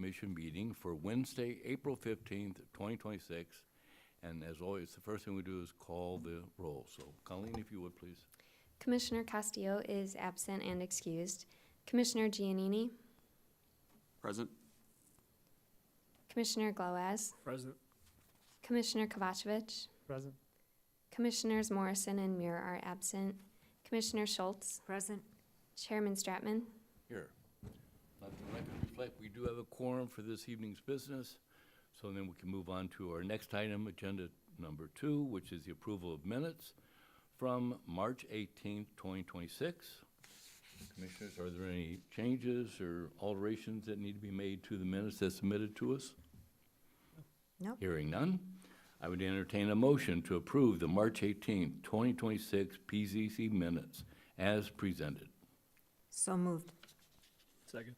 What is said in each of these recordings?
Commission meeting for Wednesday, April 15th, 2026. And as always, the first thing we do is call the roll. So, Colleen, if you would, please. Commissioner Castillo is absent and excused. Commissioner Giannini, Present. Commissioner Gloaz, Present. Commissioner Kovacevic, Present. Commissioners Morrison and Muir are absent. Commissioner Schultz, Present. Chairman Stratman. Here. Let the record reflect, we do have a quorum for this evening's business. So then we can move on to our next item, agenda number 2, which is the approval of minutes from March 18th, 2026. Commissioners, are there any changes or alterations that need to be made to the minutes that's submitted to us? Nope. Hearing none, I would entertain a motion to approve the March 18th, 2026 PZC minutes as presented. So moved. Second.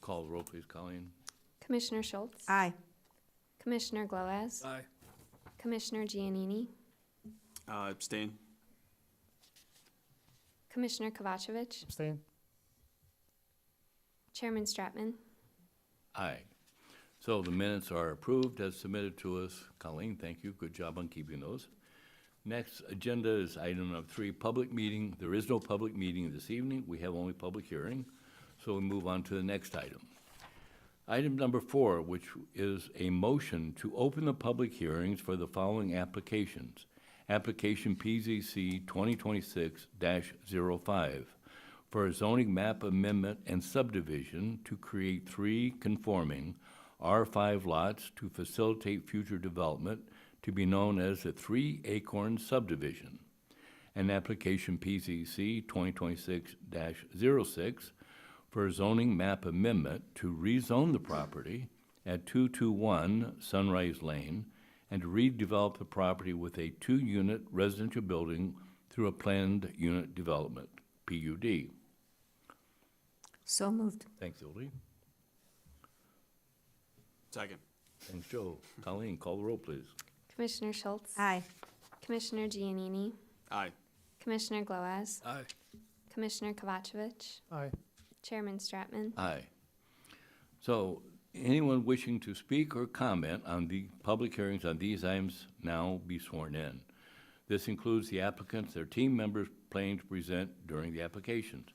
Call the roll, please, Colleen. Commissioner Schultz, Aye. Commissioner Gloaz, Aye. Commissioner Giannini, Abstain. Commissioner Kovacevic, Abstain. Chairman Stratman. Aye. So the minutes are approved as submitted to us. Colleen, thank you. Good job on keeping those. Next agenda is item number 3, public meeting. There is no public meeting this evening. We have only public hearing. So we move on to the next item. Item number 4, which is a motion to open the public hearings for the following applications. Application PZC 2026-05 for a zoning map amendment and subdivision to create 3 conforming R5 lots to facilitate future development to be known as the 3 Acorn subdivision. And application PZC 2026-06 for a zoning map amendment to rezone the property at 221 Sunrise Lane and to redevelop the property with a 2-unit residential building through a planned unit development, PUD. So moved. Thanks, Hildy. Second. Thanks, Joe. Colleen, call the roll, please. Commissioner Schultz, Aye. Commissioner Giannini, Aye. Commissioner Gloaz, Aye. Commissioner Kovacevic, Aye. Chairman Stratman. Aye. So, anyone wishing to speak or comment on the public hearings on these items now be sworn in. This includes the applicants, their team members planning to present during the applications.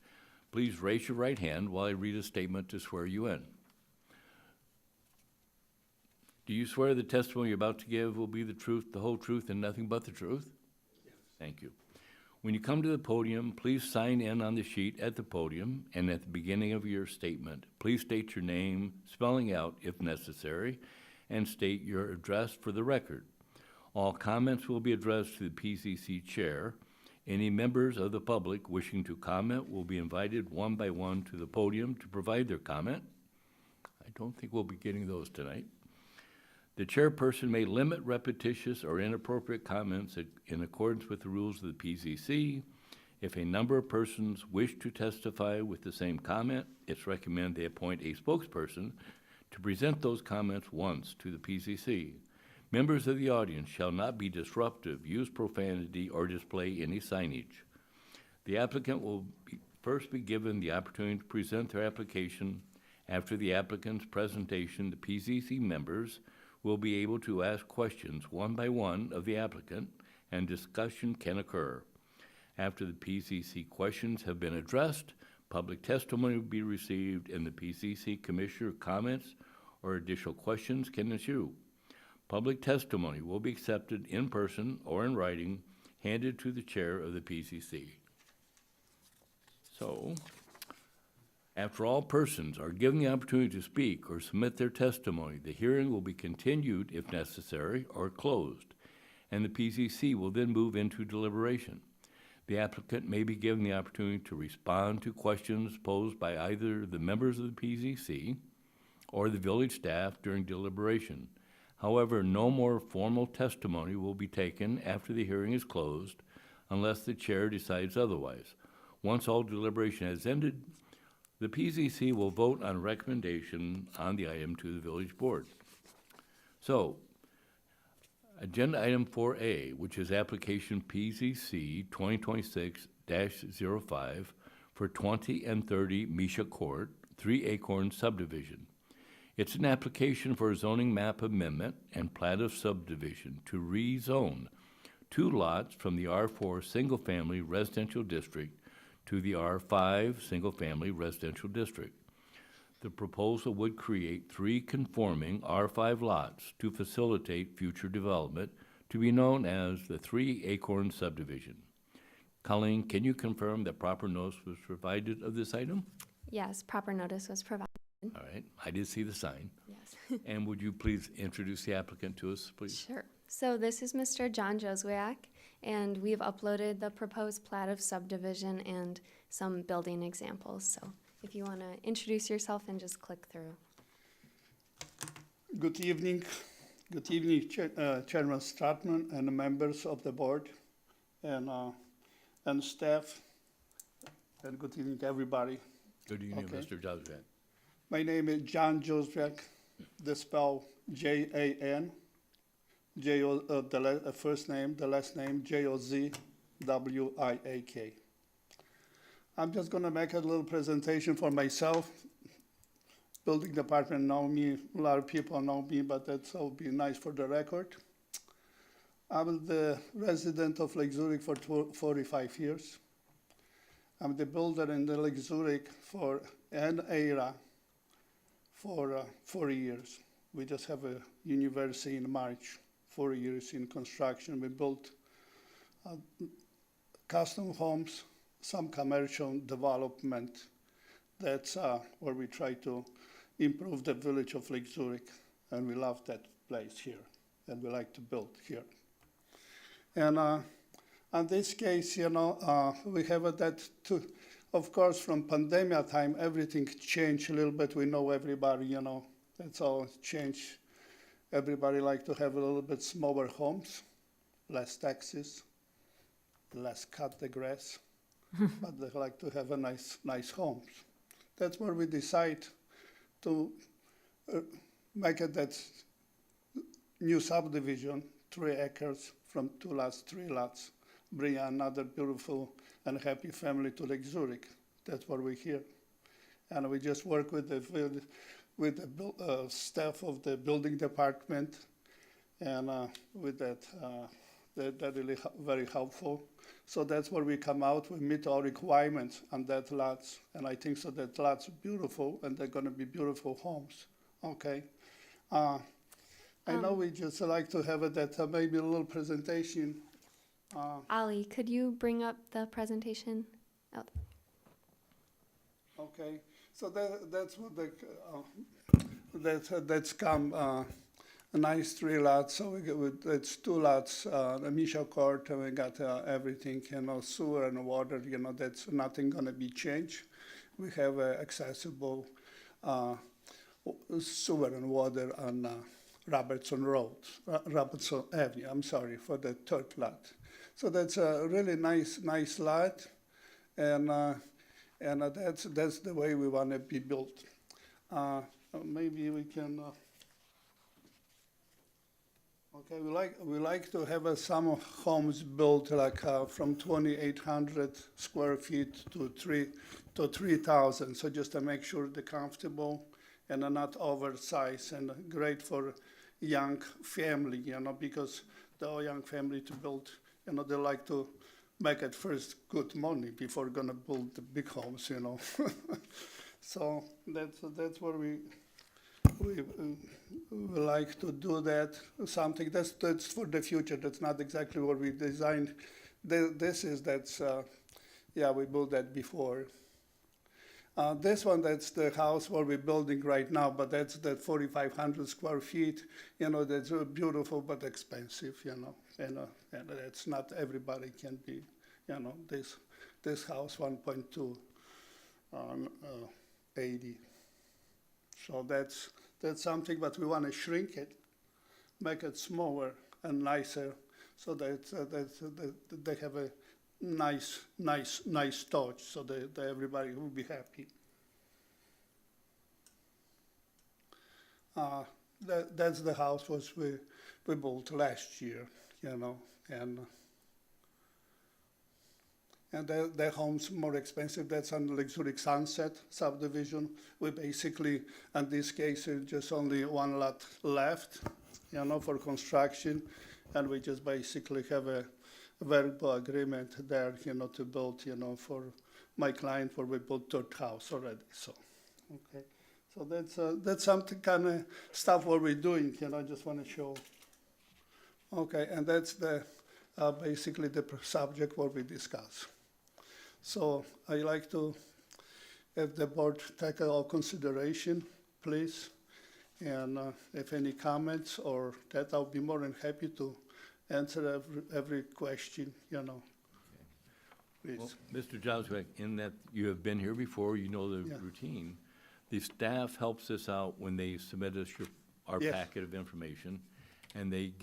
Please raise your right hand while I read a statement to swear you in. Do you swear the testimony you're about to give will be the truth, the whole truth, and nothing but the truth? Yes. Thank you. When you come to the podium, please sign in on the sheet at the podium, and at the beginning of your statement, please state your name, spelling out if necessary, and state your address for the record. All comments will be addressed to the PCC chair. Any members of the public wishing to comment will be invited one by one to the podium to provide their comment. I don't think we'll be getting those tonight. The chairperson may limit repetitious or inappropriate comments in accordance with the rules of the PCC. If a number of persons wish to testify with the same comment, it's recommended they appoint a spokesperson to present those comments once to the PCC. Members of the audience shall not be disruptive, use profanity, or display any signage. The applicant will first be given the opportunity to present their application. After the applicant's presentation, the PCC members will be able to ask questions one by one of the applicant, and discussion can occur. After the PCC questions have been addressed, public testimony will be received, and the PCC commissioner comments or additional questions can ensue. Public testimony will be accepted in person or in writing, handed to the chair of the PCC. So, after all persons are given the opportunity to speak or submit their testimony, the hearing will be continued if necessary or closed, and the PCC will then move into deliberation. The applicant may be given the opportunity to respond to questions posed by either the members of the PCC or the village staff during deliberation. However, no more formal testimony will be taken after the hearing is closed unless the chair decides otherwise. Once all deliberation has ended, the PCC will vote on recommendation on the item to the village board. So, agenda item 4A, which is application PCC 2026-05 for 20 and 30 Misha Court, 3 Acorn subdivision. It's an application for a zoning map amendment and plat of subdivision to rezone 2 lots from the R4 Single Family Residential District to the R5 Single Family Residential District. The proposal would create 3 conforming R5 lots to facilitate future development to be known as the 3 Acorn subdivision. Colleen, can you confirm that proper notice was provided of this item? Yes, proper notice was provided. All right, I did see the sign. Yes. And would you please introduce the applicant to us, please? Sure. So this is Mr. John Joswiak, and we've uploaded the proposed plat of subdivision and some building examples. So if you want to introduce yourself and just click through. Good evening. Good evening, Chairman Stratman and the members of the board and staff. And good evening, everybody. Good evening, Okay. Mr. Joswiak. My name is John Joswiak, the spell Jan, the first name, the last name Jozwiak. I'm just gonna make a little presentation for myself. Building department know me, a lot of people know me, but that'll be nice for the record. I'm the resident of Lake Zurich for 45 years. I'm the builder in the Lake Zurich for an era for 4 years. We just have a university in March, 4 years in construction. We built custom homes, some commercial development. That's where we try to improve the village of Lake Zurich, and we love that place here, and we like to build here. And in this case, we have that too. Of course, from pandemic time, everything changed a little bit. We know everybody, that's all changed. Everybody like to have a little bit smaller homes, less taxes, less cut the grass, but they like to have a nice homes. That's where we decide to make it that new subdivision, 3 acres from 2 lots, 3 lots, bring another beautiful and happy family to Lake Zurich. That's why we're here. And we just work with the staff of the building department, and with that, they're really very helpful. So that's where we come out, we meet our requirements on that lots, and I think so that lots are beautiful, and they're gonna be beautiful homes, okay? I know we just like to have that maybe a little presentation. Ali, could you bring up the presentation? Oh, Okay, so that's what that's come a nice 3 lots. So it's 2 lots, the Misha Court, and we got everything, sewer and water. That's nothing gonna be changed. We have accessible sewer and water on Robertson Avenue. I'm sorry for the 3rd lot. So that's a really nice lot, and that's the way we want to be built. Maybe we can. Okay, we like to have some homes built like from 2,800 square feet to 3,000. So just to make sure they're comfortable and are not oversized, and great for young family, because the young family to build, they like to make it first good money before gonna build the big homes, So that's where we like to do that. Something that's for the future. That's not exactly what we designed. We built that before. This one, that's the house where we're building right now, but that's that 4,500 square feet. That's beautiful but expensive. And that's not everybody can be. This house 1.2 80. So that's something, but we want to shrink it, make it smaller and nicer, so that they have a nice touch, so that everybody will be happy. That's the house we built last year, and and their home's more expensive. That's on Lake Zurich Sunset subdivision. We basically, in this case, it's just only one lot left, for construction, and we just basically have a verbal agreement there, to build, for my client, where we built third house already. So, okay. So that's something kind of stuff what we're doing. I just want to show. Okay, and that's the basically the subject what we discuss. So I like to have the board take all consideration, please. And if any comments or that, I'll be more than happy to answer every question, please. Well, Mr. Joswick, in that you have been here before, you know the Yeah. routine. The staff helps us out when they submit us our Yes. packet of information, and they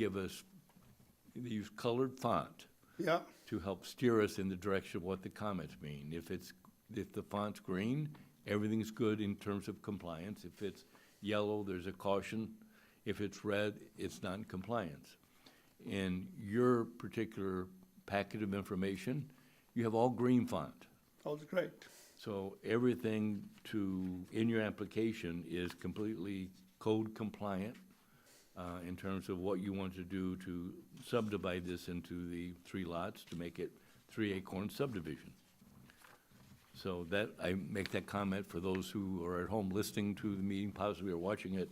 use colored font Yeah, to help steer us in the direction of what the comments mean. If the font's green, everything's good in terms of compliance. If it's yellow, there's a caution. If it's red, it's not in compliance. In your particular packet of information, you have all green font. that was great. So everything in your application is completely code compliant in terms of what you want to do to subdivide this into the 3 lots to make it 3 acorn subdivision. So that, I make that comment for those who are at home listening to the meeting, possibly or watching it,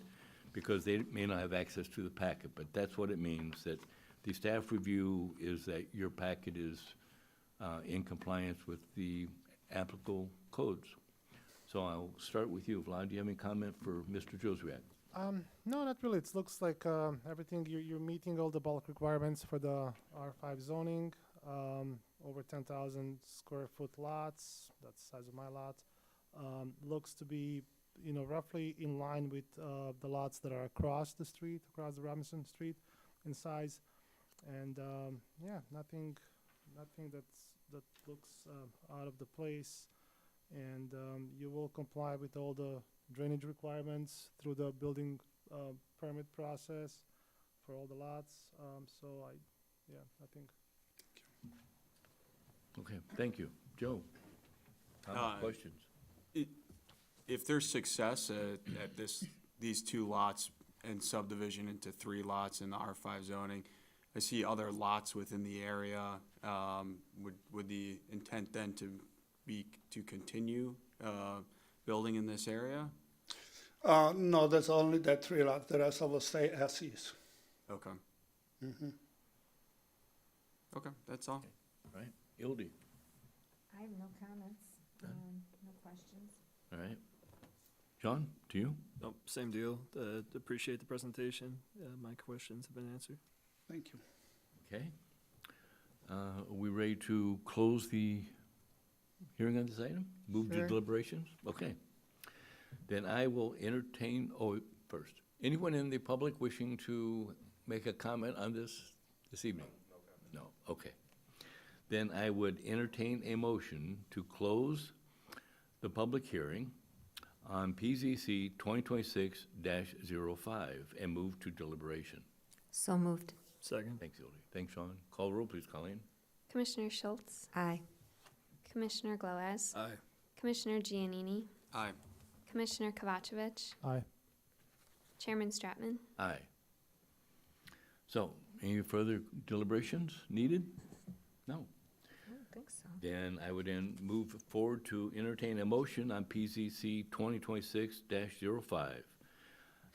because they may not have access to the packet, but that's what it means, that the staff review is that your packet is in compliance with the applicable codes. So I'll start with you. Vlad, do you have any comment for Mr. Joswiak? No, not really. It looks like everything you're meeting all the bulk requirements for the R5 zoning. Over 10,000 square foot lots. That's the size of my lot. Looks to be, roughly in line with the lots that are across the street, across the Robinson Street in size. And nothing that looks out of the place. And you will comply with all the drainage requirements through the building permit process for all the lots. I think. Okay, thank you. Joe? Comments, questions? If there's success at these 2 lots and subdivision into 3 lots in the R5 zoning, I see other lots within the area. Would the intent then be to continue building in this area? No, that's only that 3 lots. The rest will stay as is. Okay. Okay, that's all. All right, Ildy, I have no comments, no questions. all right. John, to you? Nope, same deal. Appreciate the presentation. My questions have been answered. Thank you. Okay. Are we ready to close the hearing on this item? Move to Sure. deliberations? Okay. Then I will entertain, first, anyone in the public wishing to make a comment on this evening? No, okay. Then I would entertain a motion to close the public hearing on PZC 2026-05 and move to deliberation. So moved. Second. Thanks, Ildy. Thanks, Sean. Call the roll, please, Colleen. Commissioner Schultz, Aye. Commissioner Gloaz, Aye. Commissioner Giannini, Aye. Commissioner Kovacevic, Aye. Chairman Stratman. Aye. So, any further deliberations needed? No. I don't think so. Then I would then move forward to entertain a motion on PZC 2026-05.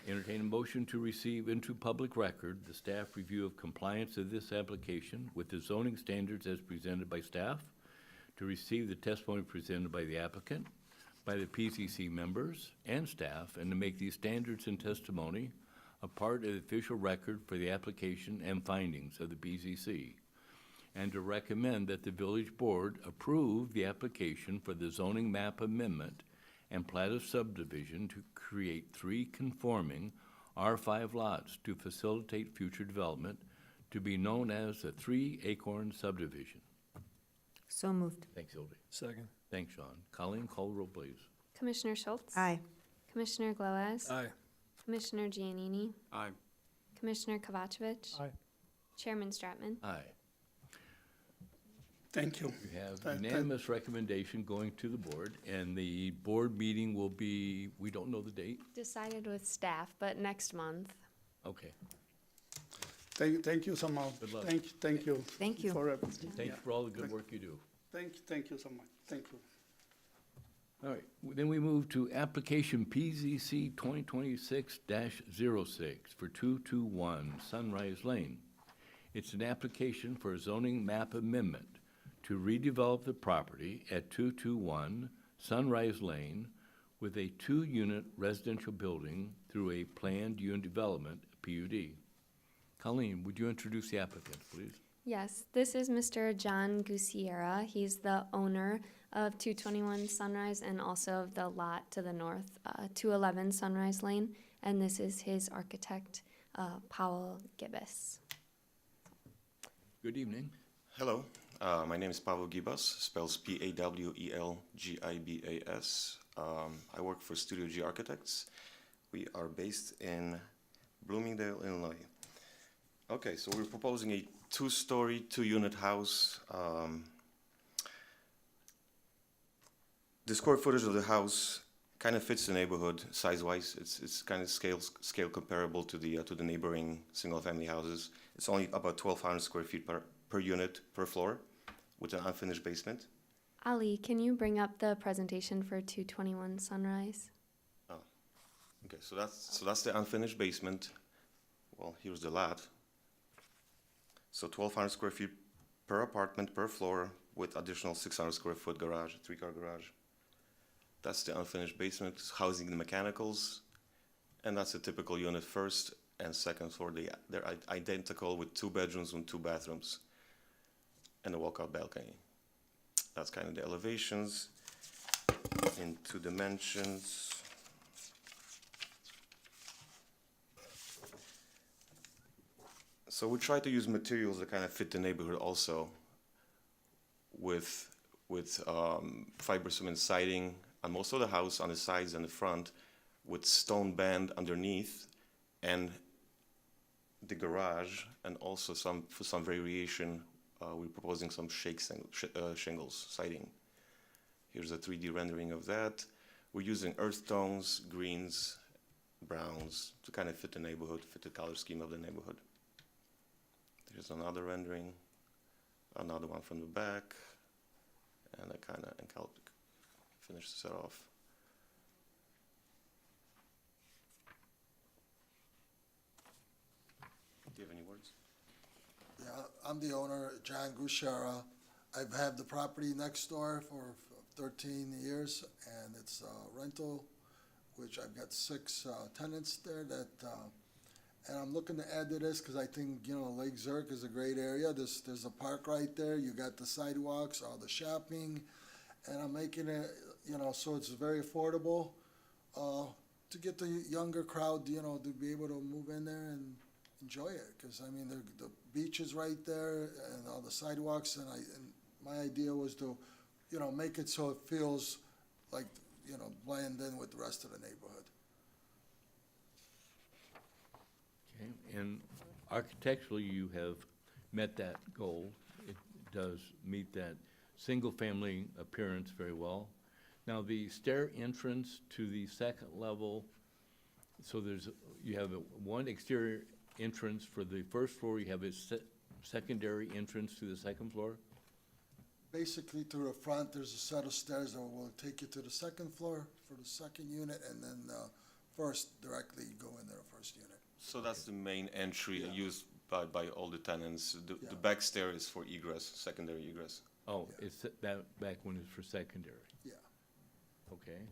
Entertain a motion to receive into public record the staff review of compliance of this application with the zoning standards as presented by staff, to receive the testimony presented by the applicant, by the PZC members and staff, and to make these standards and testimony a part of the official record for the application and findings of the PZC, and to recommend that the village board approve the application for the zoning map amendment and plat of subdivision to create 3 conforming R5 lots to facilitate future development, to be known as the 3 Acorn subdivision. So moved. Thanks, Ildy. Second. Thanks, Sean. Colleen, call the roll, please. Commissioner Schultz, Aye. Commissioner Gloaz, Aye. Commissioner Giannini, Aye. Commissioner Kovacevic, Aye. Chairman Stratman. Aye. Thank you. You have Thank- unanimous recommendation going to the board, and the board meeting will be, we don't know the date? Decided with staff, but next month. Okay. Thank you so much. Good luck. Thank you. Thank you. For everything. Thank you for all the good work you do. Thank you so much. Thank you. All right, then we move to application PZC 2026-06 for 221 Sunrise Lane. It's an application for a zoning map amendment to redevelop the property at 221 Sunrise Lane with a two-unit residential building through a planned unit development, PUD. Colleen, would you introduce the applicant, please? Yes, this is Mr. John Gutierrez. He's the owner of 221 Sunrise and also of the lot to the north, 211 Sunrise Lane. And this is his architect, Powell Gibbous. Good evening. Hello, my name is Pavel Gibas, spells Pawelgibas. I work for Studio G Architects. We are based in Bloomingdale, Illinois. Okay, so we're proposing a two-story, two-unit house. The square footage of the house kind of fits the neighborhood size-wise. It's kind of scale comparable to the neighboring single-family houses. It's only about 1,200 square feet per unit per floor, with an unfinished basement. Ali, can you bring up the presentation for 221 Sunrise? Okay, so that's the unfinished basement. Well, here's the lot. So 1,200 square feet per apartment per floor, with additional 600 square foot garage, three-car garage. That's the unfinished basement, housing the mechanicals, and that's a typical unit first and second floor. They're identical with 2 bedrooms and 2 bathrooms, and a walkout balcony. That's kind of the elevations. Into dimensions. So we try to use materials that kind of fit the neighborhood also, with fiber cement siding on most of the house, on the sides and the front, with stone band underneath, and the garage, and also for some variation, we're proposing some shingles siding. Here's a 3D rendering of that. We're using earth tones, greens, browns, to kind of fit the neighborhood, fit the color scheme of the neighborhood. Here's another rendering, another one from the back, and I kind of finish this off. Do you have any words? Yeah, I'm the owner, John Gushara. I've had the property next door for 13 years, and it's a rental, which I've got 6 tenants there that, and I'm looking to add to this because I think, Lake Zurich is a great area. There's a park right there. You got the sidewalks, all the shopping, and I'm making it, so it's very affordable to get the younger crowd, to be able to move in there and enjoy it. Because, I mean, the beach is right there and all the sidewalks, and my idea was to, make it so it feels like, blend in with the rest of the neighborhood. Okay, and architecturally, you have met that goal. It does meet that single-family appearance very well. Now, the stair entrance to the second level, so you have one exterior entrance for the first floor, you have a secondary entrance to the second floor? Basically, through the front, there's a set of stairs that will take you to the second floor for the second unit, and then first directly go in there, first unit. So that's the main entry Yeah. used by all the tenants. The Yeah. back stair is for egress, secondary egress. Oh, Yeah. it's that back one is for secondary, Yeah. okay.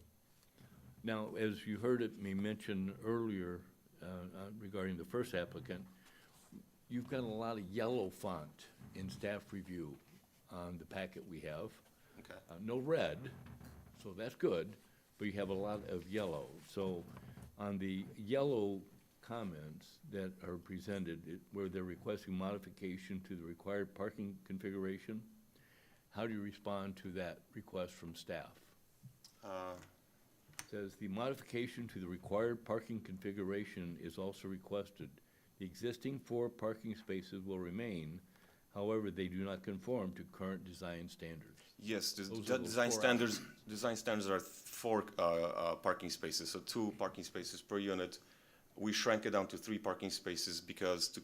Now, as you heard me mention earlier regarding the first applicant, you've got a lot of yellow font in staff review on the packet we have. Okay. No red, so that's good, but you have a lot of yellow. So on the yellow comments that are presented, where they're requesting modification to the required parking configuration, how do you respond to that request from staff? Says the modification to the required parking configuration is also requested. The existing 4 parking spaces will remain. However, they do not conform to current design standards. Yes, Those are those design 4 standards are 4 parking spaces, so 2 parking spaces per unit. We shrank it down to 3 parking spaces because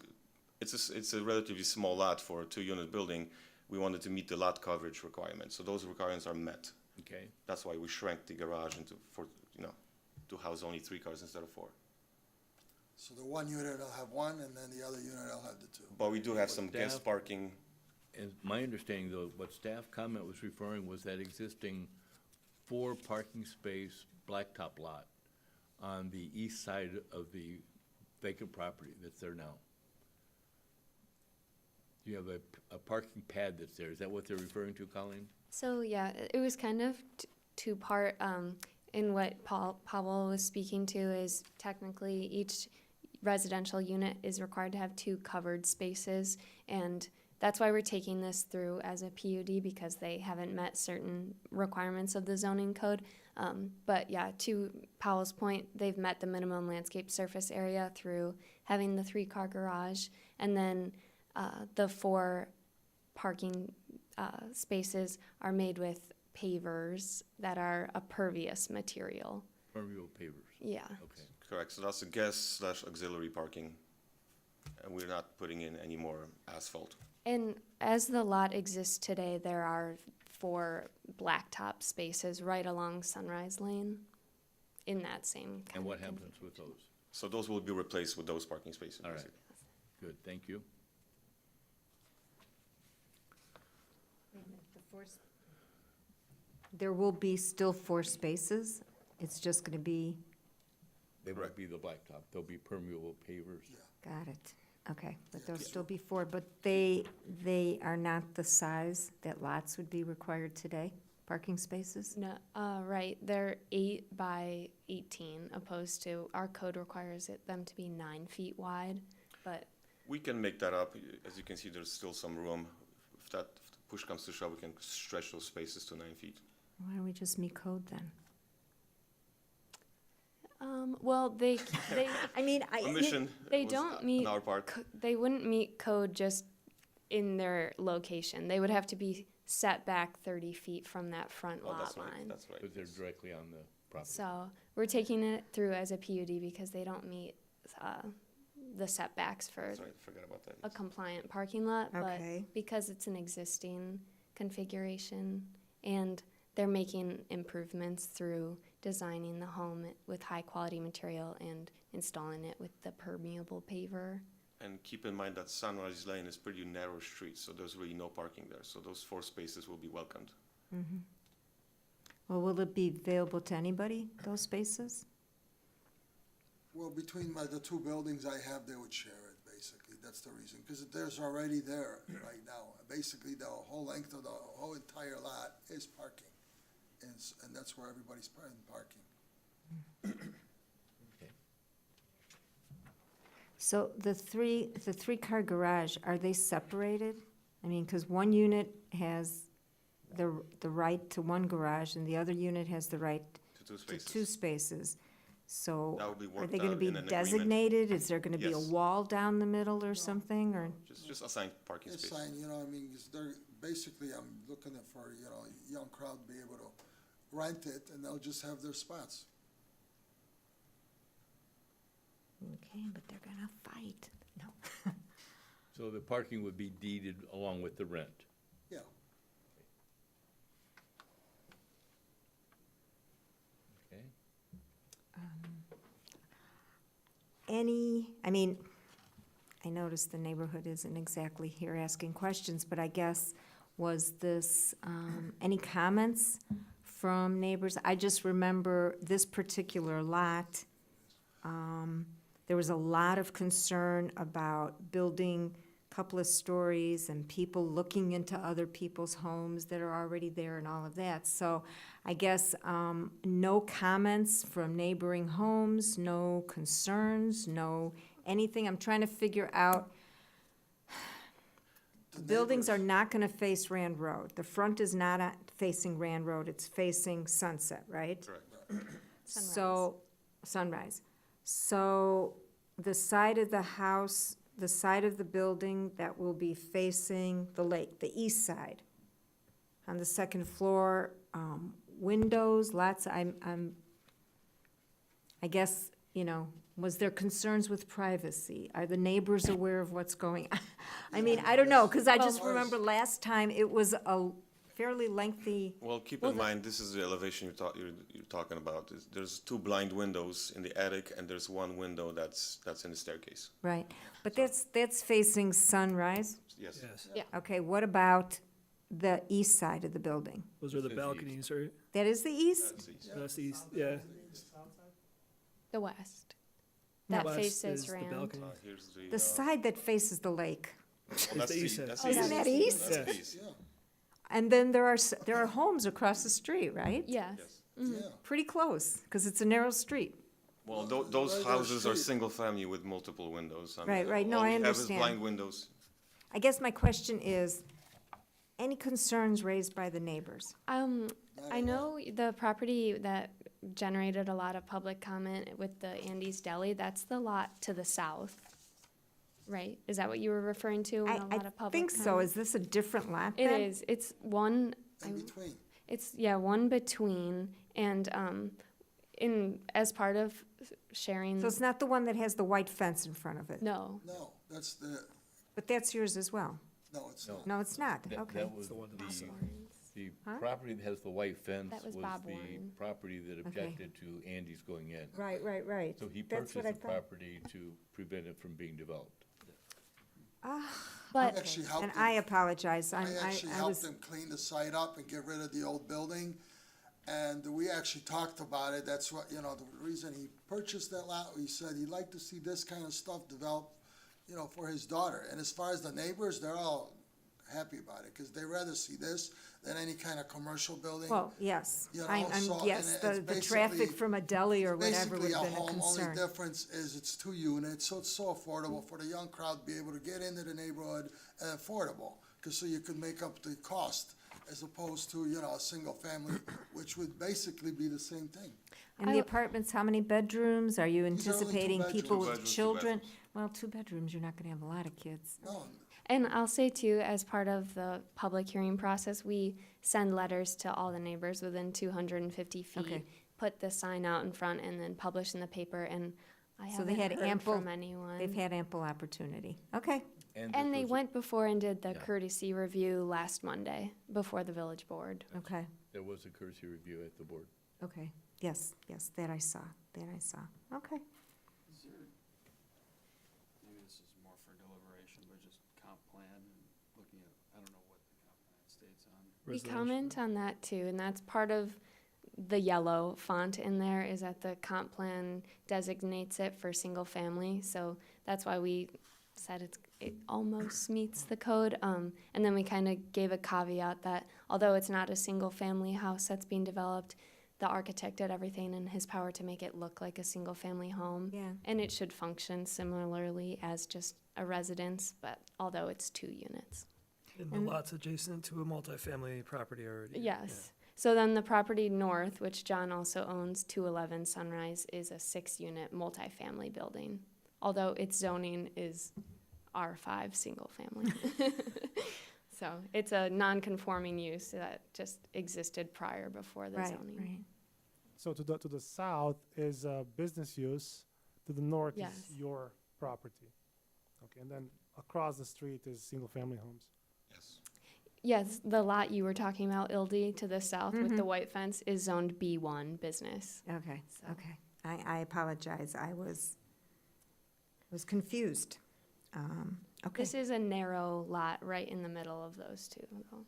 it's a relatively small lot for a 2-unit building. We wanted to meet the lot coverage requirements, so those requirements are met. Okay? That's why we shrank the garage to house only 3 cars instead of 4. So the one unit will have one, and then the other unit will have the two. But we do have some guest Staff- parking. And my understanding, though, what staff comment was referring was that existing 4 parking space blacktop lot on the east side of the vacant property that's there now. You have a parking pad that's there. Is that what they're referring to, Colleen? So yeah, it was kind of two-part. In what Pavel was speaking to is technically each residential unit is required to have 2 covered spaces, and that's why we're taking this through as a PUD, because they haven't met certain requirements of the zoning code. But yeah, to Powell's point, they've met the minimum landscape surface area through having the 3-car garage, and then the 4 parking spaces are made with pavers that are a pervious material. Permeable pavers. Yeah. Okay. Correct, so that's a guest/auxiliary parking, and we're not putting in any more asphalt. And as the lot exists today, there are 4 blacktop spaces right along Sunrise Lane in that same kind And what of happens with those? So those will be replaced with those parking spaces. All right. basically. Good, thank you. Wait a minute, there will be still 4 spaces? It's just gonna be, They won't be the blacktop. They'll be permeable pavers. got it, okay, but there'll still be 4, but they are not the size that lots would be required today, parking spaces? No, right, they're 8 by 18 opposed to, our code requires them to be 9 feet wide, but We can make that up. As you can see, there's still some room. If that push comes to shove, we can stretch those spaces to 9 feet. Why don't we just meet code then? well, they I mean, Omission they was don't meet on our part. they wouldn't meet code just in their location. They would have to be set back 30 feet from that front Oh, lot that's right, line. that's right. But they're directly on the property. So we're taking it through as a PUD because they don't meet the setbacks for That's right, forgot about that. a compliant parking lot. Okay. But because it's an existing configuration and they're making improvements through designing the home with high-quality material and installing it with the permeable paver. And keep in mind that Sunrise Lane is pretty narrow street, so there's really no parking there. So those 4 spaces will be welcomed. Well, will it be available to anybody, those spaces? Well, between the 2 buildings I have, they would share it, basically, that's the reason, because there's already there right now. Basically, the whole length of the whole entire lot is parking, and that's where everybody's parking. So the 3-car garage, are they separated? I mean, because one unit has the right to 1 garage and the other unit has the right To 2 to spaces. 2 spaces. So That will be are worked they gonna out be in an agreement. designated? Is there gonna be a Yes. wall down the middle or something, or? Just assigned parking It's space. fine, I mean, 'cause they're, basically, I'm looking for, a young crowd to be able to rent it, and they'll just have their spots. Okay, but they're gonna fight. No. So the parking would be deeded along with the rent. Yeah, Okay? I mean, I noticed the neighborhood isn't exactly here asking questions, but I guess, was this, any comments from neighbors? I just remember this particular lot, there was a lot of concern about building a couple of stories and people looking into other people's homes that are already there and all of that. So I guess, no comments from neighboring homes, no concerns, no anything. I'm trying to figure out, The buildings are neighbors- not gonna face Rand Road. The front is not facing Rand Road, it's facing Sunset, right? Correct. So, Sunrise. So, the side of the house the side of the building that will be facing the lake, the east side. On the second floor, windows, lots, I guess, you know, was there concerns with privacy? Are the neighbors aware of what's going on? I mean, I don't know, because I just remember last time it was a fairly lengthy, Well, keep in mind, this is the elevation you're talking about. There's two blind windows in the attic, and there's one window that's in the staircase. right? But that's facing sunrise. Yes. Yes. Okay, what about the east side of the building? Those are the Says east. balconies, right? That is the east? That's east. That's the east, yeah. The west. That West faces is the Rand. balcony. Here's The side that faces the lake. well, that's the east side. that's Oh, isn't that east? That's the Yes. east. Yeah, And then there are homes across the street, right? Yes. Yes. yeah. Pretty close, because it's a narrow street. Well, Well, those right houses are street. single family with multiple windows. I mean, Right, right. No, all I we have is understand. blind windows. I guess my question is, any concerns raised by the neighbors? I know the property that generated a lot of public comment with the Andy's Deli, that's the lot to the south, right? Is that what you were referring to? when a lot I of public think so. comment? Is this a different lot It then? is. It's one, In between. it's, yeah, one between, and, as part of sharing, So it's not the one that has the white fence in front of it? no. No, that's the, But that's yours as well? no, it's No. not. No, it's not. That- Okay. That was The one to the the Huh? property that has the white fence That was was Bob the Warren. property that objected to Andy's going in. Right, right, right. So he That's purchased what I the thought. property to prevent it from being developed. But Actually helped And him. I apologize. I I actually helped was, them clean the site up and get rid of the old building. And we actually talked about it. That's what, the reason he purchased that lot, he said he'd like to see this kind of stuff developed, for his daughter. And as far as the neighbors, they're all happy about it, because they rather see this than any kind of commercial building. well, yes. You know, I'm, so- yes, and the it's traffic basically- from a deli or whatever would Basically, a have been a home, only concern. difference is it's 2 units, so it's so affordable for the young crowd to be able to get into the neighborhood and affordable, because so you could make up the cost, as opposed to, a single family, which would basically be the same thing. And the apartments, how many bedrooms? Are you These are only 2 anticipating people bedrooms. with 2 bedrooms, 2 children? bathrooms. Well, 2 bedrooms, you're not gonna have a lot of kids. No, And I'll say too, as part of the public hearing process, we send letters to all the neighbors within 250 feet. Okay. Put the sign out in front and then publish in the paper, and I So they haven't had heard ample- from anyone. They've had ample opportunity. Okay, this And they was- went before and did the Yeah. courtesy review last Monday before the village board. okay, There was a courtesy review at the board. okay. Yes, yes, that I saw, Okay. Maybe this is more for deliberation, but just comp plan and looking at, I don't know what the comp plan states on. We Residential. comment on that too, and that's part of the yellow font in there, is that the comp plan designates it for single family, so that's why we said it almost meets the code. And then we kind of gave a caveat that although it's not a single family house that's being developed, the architect did everything in his power to make it look like a single family home. Yeah. And it should function similarly as just a residence, but although it's 2 units. And the And- lot's adjacent to a multifamily property already. Yes. So then the property north, which John also owns, 211 Sunrise, is a 6-unit multifamily building, although its zoning is R5 single family. So it's a non-conforming use that just existed prior before the Right, zoning. right. So to the south is business use, to the north Yes. is your property. Okay, and then across the street is single-family homes. Yes. Yes, the lot you were talking about, Ildy, to the south with the Mhm. white fence is zoned B1 business. Okay, So- okay. I apologize. I was confused. Okay, This is a narrow lot right in the middle of those two, though.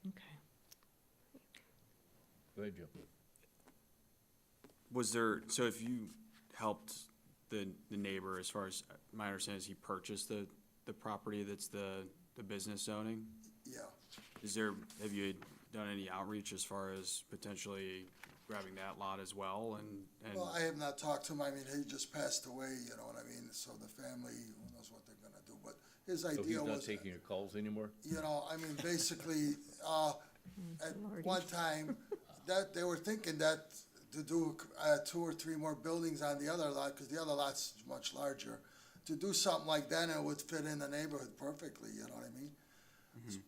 okay. Go ahead, Joe. Was there, so if you helped the neighbor, as far as my understanding is he purchased the property that's the business zoning? yeah. Is there, have you done any outreach as far as potentially grabbing that lot as well and? Well, I have not talked to him. I mean, he just passed away, you know what I mean? So the family, who knows what they're gonna do, but his So he's idea not was, taking your calls anymore? I mean, basically, at Lordy. one time, that, they were thinking that to do, 2 or 3 more buildings on the other lot, cause the other lot's much larger, to do something like that, and it would fit in the neighborhood perfectly, you know what I mean?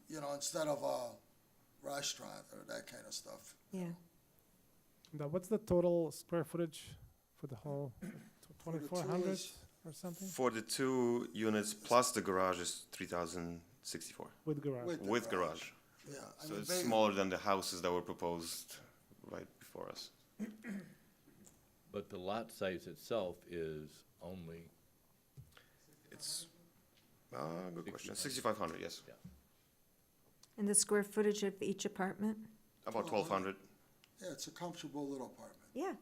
You know, instead of a restaurant or that kind of stuff. Yeah. Now, what's the total square footage for the whole, For the two 2,400 is- or something? For the 2 units plus the garage is 3,064 With garage? With the with garage. Yeah. I So mean, it's ba- smaller than the houses that were proposed right before us. But the lot size itself is only, It's, good question, 6,500, yes. And the square footage of each apartment? About 1,200. Yeah, it's a comfortable little apartment. Yeah,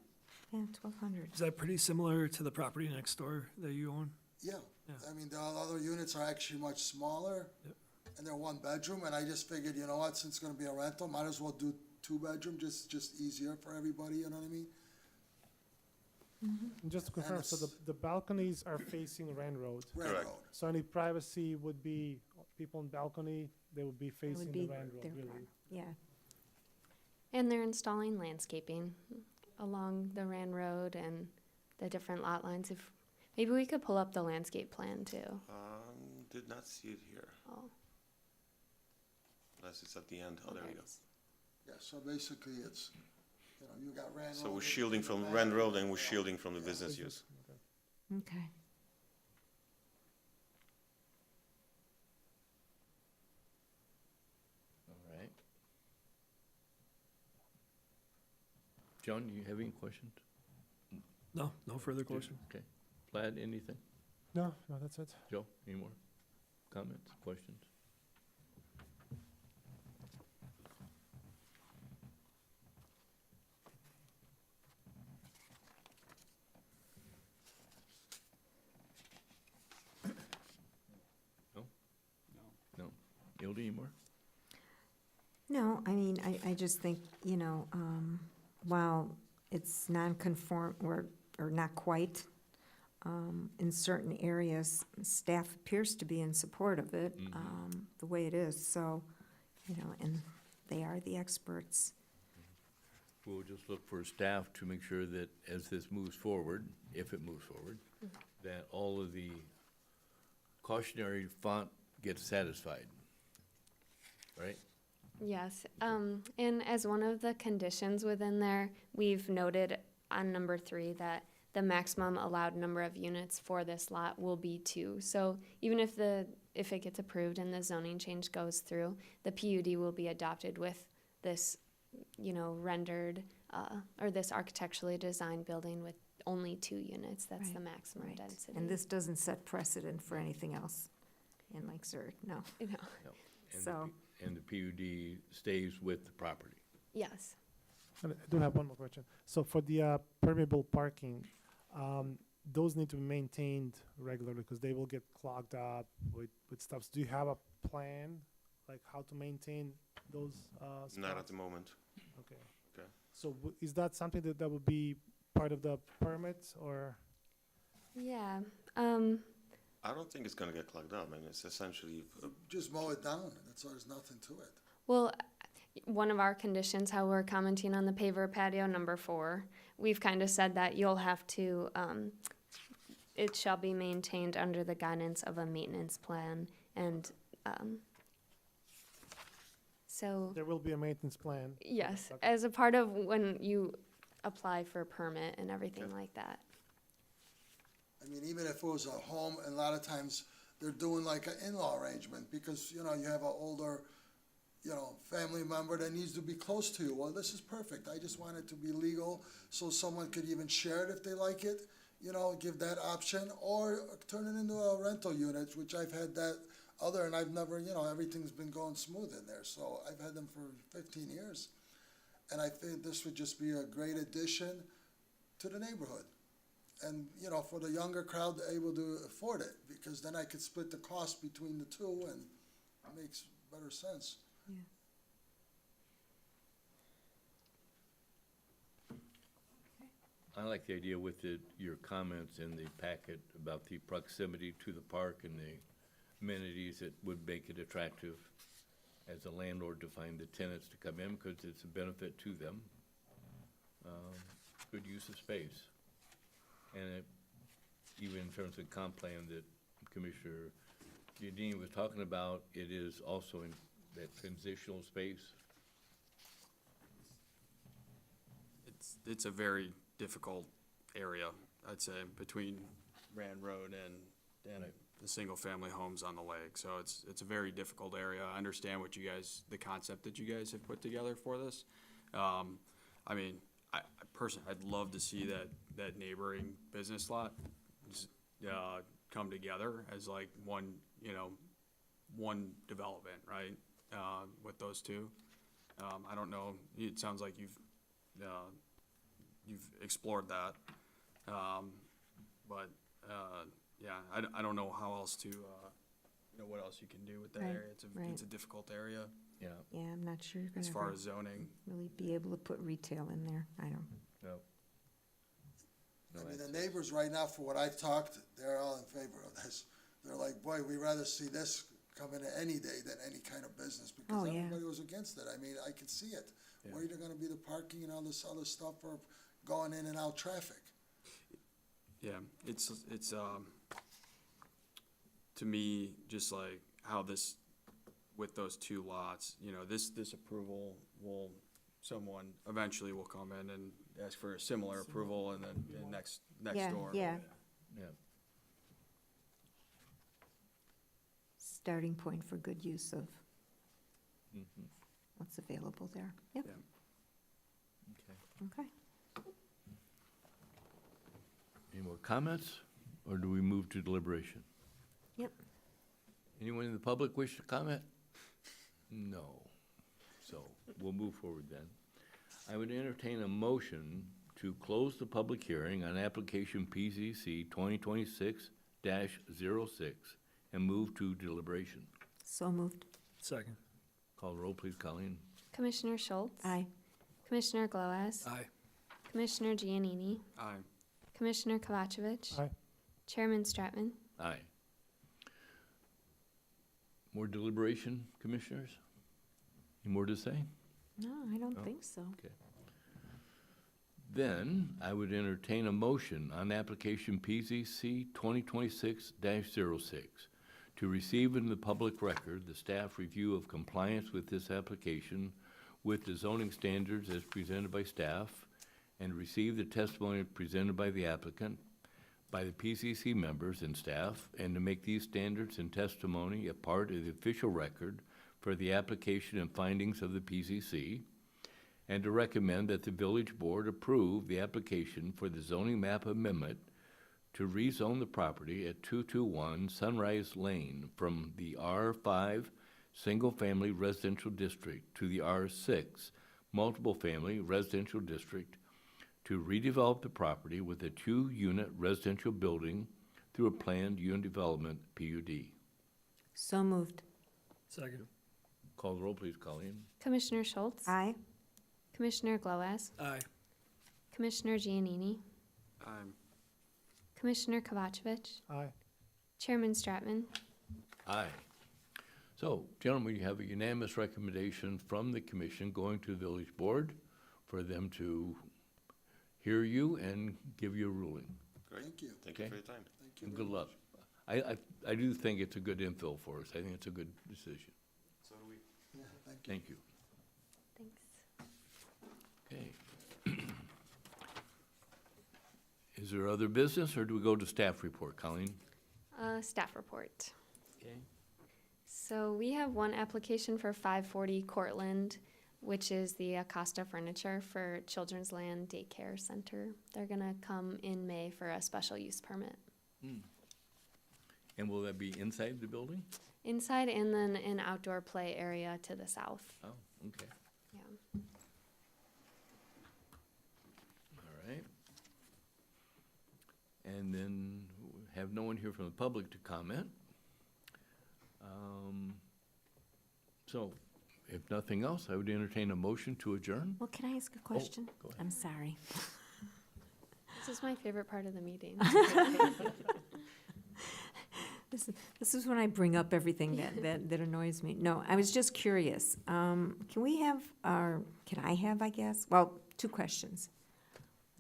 1,200. Is that pretty similar to the property next door that you own? Yeah. Yeah. I mean, the other units are actually much smaller. Yep. And they're one bedroom, and I just figured, you know what, since it's gonna be a rental, might as well do two bedroom, just easier for everybody, you know what I mean? And just to confirm, so it's- the balconies are facing Rand Road. Correct. Railroad. So any privacy would be, people in balcony, they would be It facing would the be Rand Road, their really. part. Yeah. And they're installing landscaping along the Rand Road and the different lot lines. If, maybe we could pull up the landscape plan too. Did not see it here, Oh, unless it's at the end. Oh, there we okay. go. Yeah, so basically it's, you know, you got Rand Road. So we're in shielding the from back. Rand Road and we're shielding from the Yeah. business use. Okay. all right. John, do you have any questions? No, no further question. Okay. Plaid, anything? No, that's it. Joe, any more comments, questions? No? No. Hilda, any more? No, I mean, I just think, you know, while it's non-conform, or not quite, in certain areas, staff appears to be in support of it, the way it is, so, you know, and they are the experts. We'll just look for staff to make sure that as this moves forward, if it moves forward, that all of the cautionary font gets satisfied. Right? yes. And as one of the conditions within there, we've noted on number 3 that the maximum allowed number of units for this lot will be 2. So even if it gets approved and the zoning change goes through, the PUD will be adopted with this, you know, rendered, or this architecturally designed building with only 2 units. That's the Right, maximum right. density. And this doesn't set precedent for anything else in Lake Zurich, no. You know, No. And So- and the PUD stays with the property. yes. And I do have one more question. So for the permeable parking, those need to be maintained regularly because they will get clogged up with stuff. So do you have a plan, like how to maintain those spots? Not at the moment. Okay. Okay. So is that something that would be part of the permit or? Yeah. I don't think it's gonna get clogged up. I mean, it's essentially, Just mow it down, that's all, there's nothing to it. Well, one of our conditions, how we're commenting on the paver patio, number 4, we've kind of said that you'll have to, it shall be maintained under the guidance of a maintenance plan, and, so, There will be a maintenance plan. yes, Okay. as a part of when you apply for a permit and everything like that. I mean, even if it was a home, and a lot of times they're doing like an in-law arrangement, because, you know, you have an older, you know, family member that needs to be close to you. Well, this is perfect. I just want it to be legal, so someone could even share it if they like it, you know, give that option, or turn it into a rental unit, which I've had that other, and I've never, you know, everything's been going smooth in there, so I've had them for 15 years. And I think this would just be a great addition to the neighborhood. And, you know, for the younger crowd, they're able to afford it, because then I could split the cost between the two, and it makes better sense. I like the idea with your comments in the packet about the proximity to the park and the amenities that would make it attractive as a landlord to find the tenants to come in, because it's a benefit to them. Good use of space. And even in terms of comp plan that Commissioner Giardini was talking about, it is also in that transitional space? It's a very difficult area, I'd say, between Rand Road and Right. the single-family homes on the lake. So it's a very difficult area. I understand what you guys, the concept that you guys have put together for this. I mean, I personally, I'd love to see that neighboring business lot just, come together as like one, one development, right? With those two. I don't know, it sounds like you've explored that. But, yeah, I don't know how else to, what else you can do with that Right, area. It's a right. difficult area Yeah, Yeah, I'm not sure you're as gonna far ever as zoning. really be able to put retail in there. I don't. no. No, I mean, the that's- neighbors right now, for what I've talked, they're all in favor of this. They're like, boy, we'd rather see this come in any day than any kind of business, Oh, because yeah. everybody was against it. I mean, I could see it. Yeah. Where are gonna be the parking and all this other stuff for going in and out traffic? Yeah, it's, to me, just like how this, with those two lots, this approval someone eventually will come in and ask for a similar approval and then next Yeah, door. yeah. Yeah, Starting point for good use of mhm, what's available there. Yep, okay. okay. Any more comments, or do we move to deliberation? Yep. Anyone in the public wish to comment? No. So we'll move forward then. I would entertain a motion to close the public hearing on application PZC 2026-06 and move to deliberation. So moved. Second. Call the roll, please, Colleen. Commissioner Schultz? Aye. Commissioner Gloas? Aye. Commissioner Giannini? Aye. Commissioner Kovacevic? Aye. Chairman Stratman? Aye. More deliberation, commissioners? Any more to say? No, I don't No. think so. Then I would entertain a motion on application PZC 2026-06 to receive in the public record the staff review of compliance with this application with the zoning standards as presented by staff, and receive the testimony presented by the applicant, by the PCC members and staff, and to make these standards and testimony a part of the official record for the application and findings of the PCC, and to recommend that the village board approve the application for the zoning map amendment to rezone the property at 221 Sunrise Lane from the R5 Single Family Residential District to the R6 Multiple Family Residential District to redevelop the property with a 2-unit residential building through a planned unit development PUD. So moved. Second. Call the roll, please, Colleen. Commissioner Schultz? Aye. Commissioner Gloas? Aye. Commissioner Giannini? Aye. Commissioner Kovacevic? Aye. Chairman Stratman? Aye. So, gentlemen, you have a unanimous recommendation from the commission going to the village board for them to hear you and give you a ruling. Great. Thank you. Thank you Okay. for your time. Thank you And very good luck. much. I do think it's a good infill for us. I think it's a good decision. So do we. Yeah, thank you. Thank you. Thanks. Okay. Is there other business, or do we go to staff report, Colleen? Staff report. Okay. So we have one application for 540 Cortland, which is the Acosta Furniture for Children's Land Daycare Center. They're gonna come in May for a special use permit. And will that be inside the building? Inside and then an outdoor play area to the south. Oh, okay. Yeah. All right. And then have no one here from the public to comment. So, if nothing else, I would entertain a motion to adjourn. Well, can I ask a question? Go ahead. I'm sorry. This is my favorite part of the meeting. This is when I bring up everything that annoys me. No, I was just curious. Can I have, I guess, well, 2 questions.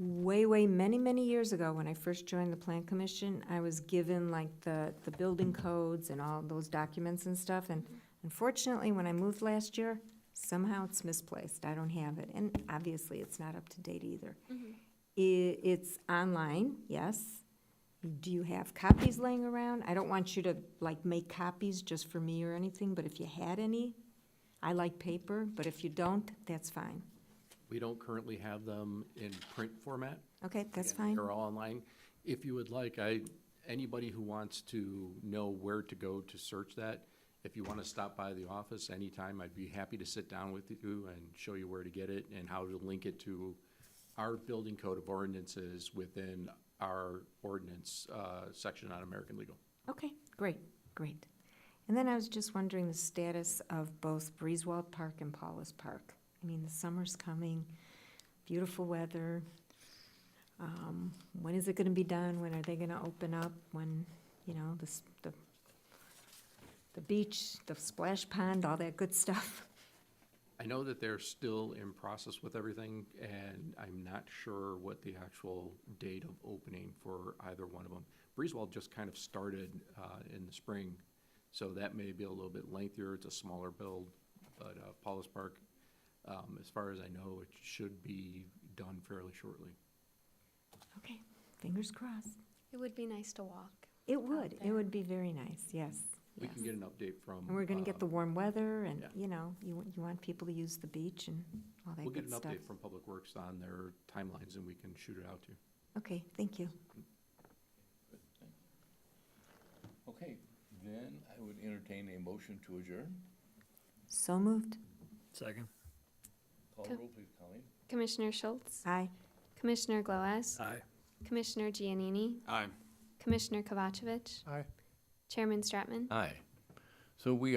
way, many, many years ago, when I first joined the Plan Commission, I was given like the building codes and all those documents and stuff, and unfortunately, when I moved last year, somehow it's misplaced. I don't have it, and obviously, it's not up to date either. It's online, yes. Do you have copies laying around? I don't want you to, like, make copies just for me or anything, but if you had any, I like paper, but if you don't, that's fine. We don't currently have them in print format. Okay, that's Again, fine. They're all online. If you would like, anybody who wants to know where to go to search that, if you want to stop by the office anytime, I'd be happy to sit down with you and show you where to get it and how to link it to our building code of ordinances within our ordinance section on American Legal. Okay, great. And then I was just wondering the status of both Breezewald Park and Paulus Park. I mean, the summer's coming, beautiful weather. When is it gonna be done? When are they gonna open up? When, you know, the beach, the splash pond, all that good stuff? I know that they're still in process with everything, and I'm not sure what the actual date of opening for either one of them. Breezewald just kind of started in the spring, so that may be a little bit lengthier. It's a smaller build, but Paulus Park, as far as I know, it should be done fairly shortly. Okay, fingers crossed. It would be nice to walk. It would there. be very nice, yes. We can get an update from. And we're gonna get the warm weather and, yeah. you know, you want people to use the beach and all that We'll get good an stuff. update from Public Works on their timelines, and we can shoot it out to you. Okay, thank you. Okay, then I would entertain a motion to adjourn. So moved. Second. Call Co- roll, please, Colleen. Commissioner Schultz, Aye. Commissioner Gloas, Aye. Commissioner Giannini, Aye. Commissioner Kovacevic, Aye. Chairman Stratman. Aye. So we